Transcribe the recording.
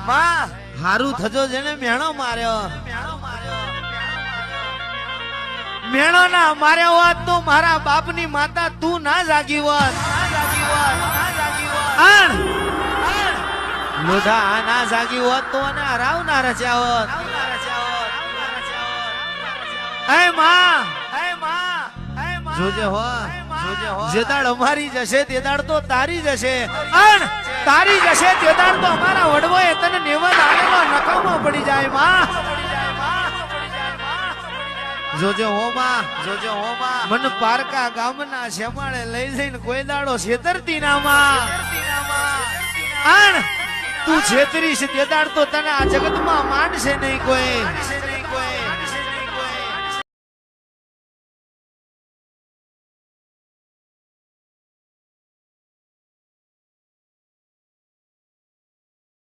માં હારું થજો જેને મેણો માર્યો મેણો ના માર્યા હોત તો મારા બાપની માતા તું ના જાગી હોત લોઢા આ ના જાગી હોત તો અને હરાવ ના રચ્યા હોત હે માં જોજે હો જે દાડ અમારી જશે તે દાડ તો તારી જશે તારી જશે તે દાડ તો અમારા વડવાએ તને નેવદ આલેલો નકામો પડી જાય માં જોજે હો માં મન પારકા ગામના શેમાળે લઈ જઈને કોઈ દાડો છેતરતી ના માં તું છેતરીશ તે દાડ તો તને આ જગતમાં માનશે નહીં કોઈ